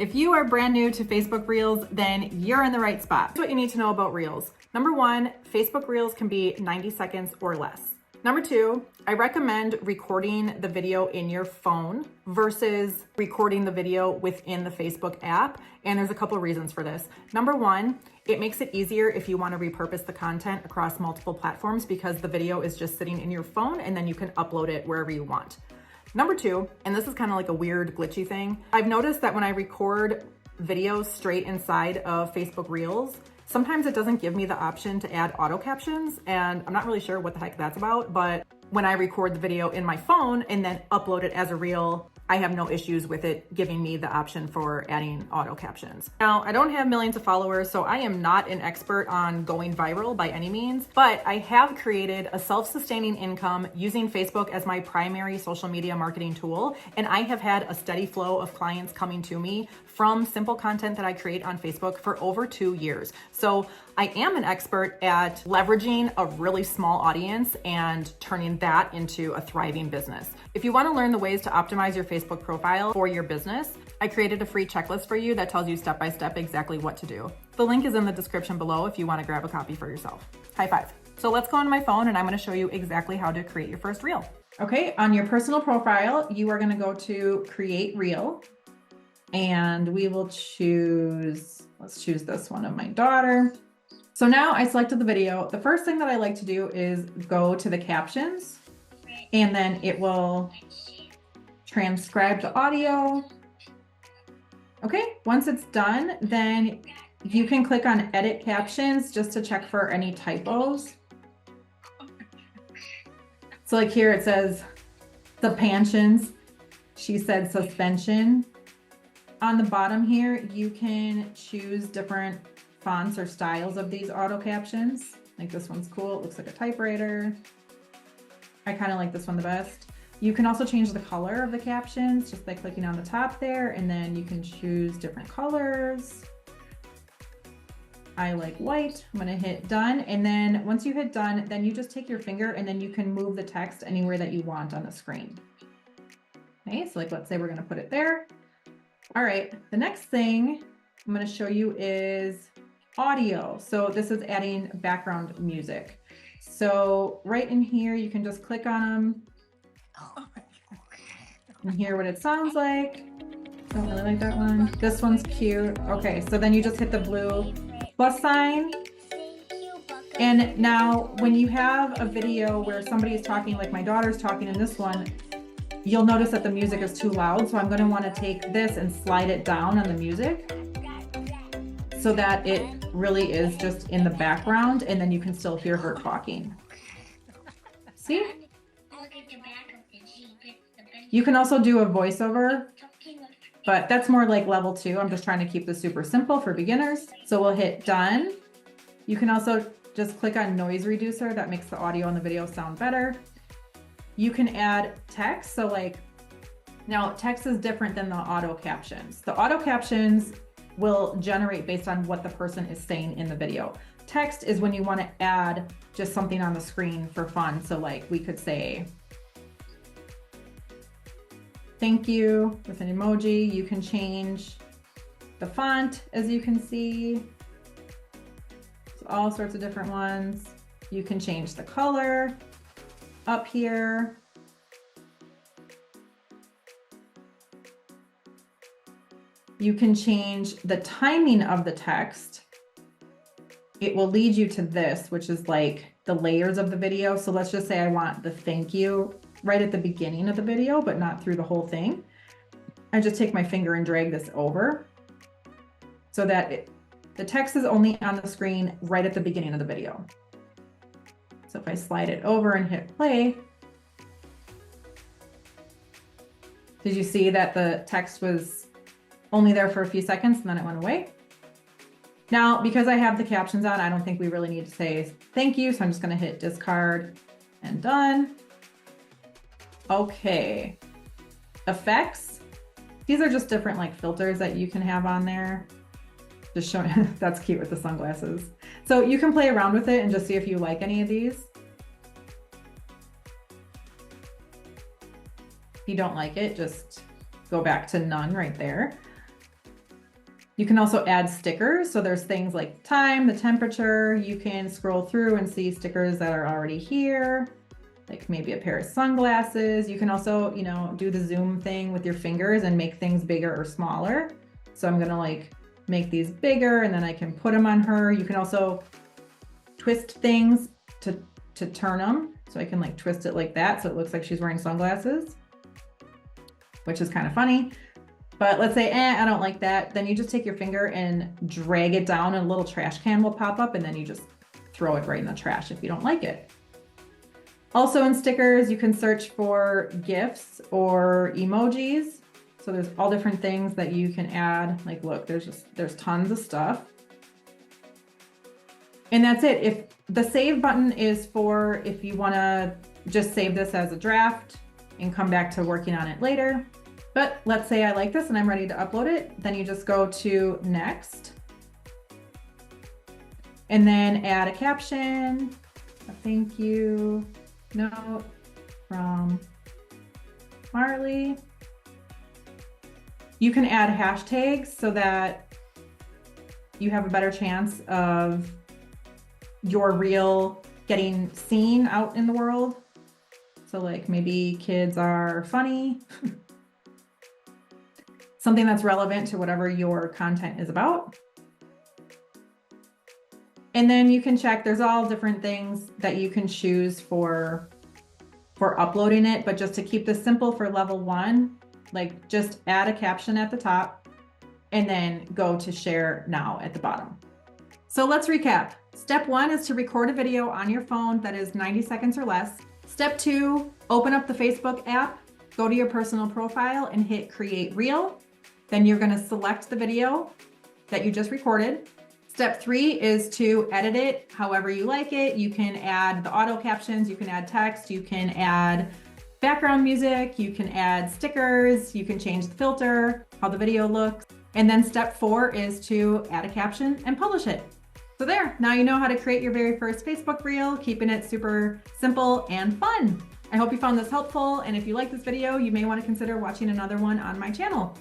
If you are brand new to Facebook Reels, then you're in the right spot. Here's what you need to know about Reels. Number one, Facebook Reels can be 90 seconds or less. Number two, I recommend recording the video in your phone versus recording the video within the Facebook app. And there's a couple of reasons for this. Number one, it makes it easier if you want to repurpose the content across multiple platforms because the video is just sitting in your phone and then you can upload it wherever you want. Number two, and this is kind of like a weird glitchy thing, I've noticed that when I record videos straight inside of Facebook Reels, sometimes it doesn't give me the option to add auto captions, and I'm not really sure what the heck that's about, but when I record the video in my phone and then upload it as a reel, I have no issues with it giving me the option for adding auto captions. Now, I don't have millions of followers, so I am not an expert on going viral by any means, but I have created a self-sustaining income using Facebook as my primary social media marketing tool, and I have had a steady flow of clients coming to me from simple content that I create on Facebook for over 2 years. So I am an expert at leveraging a really small audience and turning that into a thriving business. If you want to learn the ways to optimize your Facebook profile for your business, I created a free checklist for you that tells you step by step exactly what to do. The link is in the description below if you want to grab a copy for yourself. High five. So let's go on my phone and I'm going to show you exactly how to create your first reel. Okay, on your personal profile, you are going to go to Create Reel. And we will choose, let's choose this one of my daughter. So now I selected the video. The first thing that I like to do is go to the captions and then it will transcribe the audio. Okay, once it's done, then you can click on edit captions just to check for any typos. So like here it says the pensions. She said suspension. On the bottom here, you can choose different fonts or styles of these auto captions. Like this one's cool. It looks like a typewriter. I kind of like this one the best. You can also change the color of the captions just by clicking on the top there, and then you can choose different colors. I like white. I'm going to hit done. And then once you hit done, then you just take your finger and then you can move the text anywhere that you want on the screen. Okay, so like let's say we're going to put it there. All right, the next thing I'm going to show you is audio. So this is adding background music. So right in here, you can just click on them and hear what it sounds like. Don't really like that one. This one's cute. Okay, so then you just hit the blue plus sign. And now when you have a video where somebody is talking, like my daughter's talking in this one, you'll notice that the music is too loud. So I'm going to want to take this and slide it down on the music so that it really is just in the background and then you can still hear her talking. See? You can also do a voiceover, but that's more like level 2. I'm just trying to keep this super simple for beginners. So we'll hit done. You can also just click on noise reducer. That makes the audio and the video sound better. You can add text. So like, now text is different than the auto captions. The auto captions will generate based on what the person is saying in the video. Text is when you want to add just something on the screen for fun. So like we could say, thank you with an emoji. You can change the font as you can see. So all sorts of different ones. You can change the color up here. You can change the timing of the text. It will lead you to this, which is like the layers of the video. So let's just say I want the thank you right at the beginning of the video, but not through the whole thing. I just take my finger and drag this over so that the text is only on the screen right at the beginning of the video. So if I slide it over and hit play, did you see that the text was only there for a few seconds and then it went away? Now, because I have the captions on, I don't think we really need to say thank you. So I'm just going to hit discard and done. Okay. Effects. These are just different like filters that you can have on there. Just showing, that's cute with the sunglasses. So you can play around with it and just see if you like any of these. If you don't like it, just go back to none right there. You can also add stickers. So there's things like time, the temperature. You can scroll through and see stickers that are already here, like maybe a pair of sunglasses. You can also, you know, do the zoom thing with your fingers and make things bigger or smaller. So I'm gonna like make these bigger and then I can put them on her. You can also twist things to turn them. So I can like twist it like that so it looks like she's wearing sunglasses, which is kind of funny. But let's say, I don't like that. Then you just take your finger and drag it down and a little trash can will pop up and then you just throw it right in the trash if you don't like it. Also in stickers, you can search for GIFs or emojis. So there's all different things that you can add. Like, look, there's tons of stuff. And that's it. If the save button is for if you want to just save this as a draft and come back to working on it later. But let's say I like this and I'm ready to upload it. Then you just go to next and then add a caption, a thank you note from Marley. You can add hashtags so that you have a better chance of your reel getting seen out in the world. So like maybe kids are funny, something that's relevant to whatever your content is about. And then you can check, there's all different things that you can choose for uploading it, but just to keep this simple for level 1, like just add a caption at the top and then go to share now at the bottom. So let's recap. Step 1 is to record a video on your phone that is 90 seconds or less. Step 2, open up the Facebook app, go to your personal profile and hit create reel. Then you're going to select the video that you just recorded. Step 3 is to edit it however you like it. You can add the auto captions, you can add text, you can add background music, you can add stickers, you can change the filter, how the video looks. And then step 4 is to add a caption and publish it. So there, now you know how to create your very first Facebook reel, keeping it super simple and fun. I hope you found this helpful. And if you like this video, you may want to consider watching another one on my channel.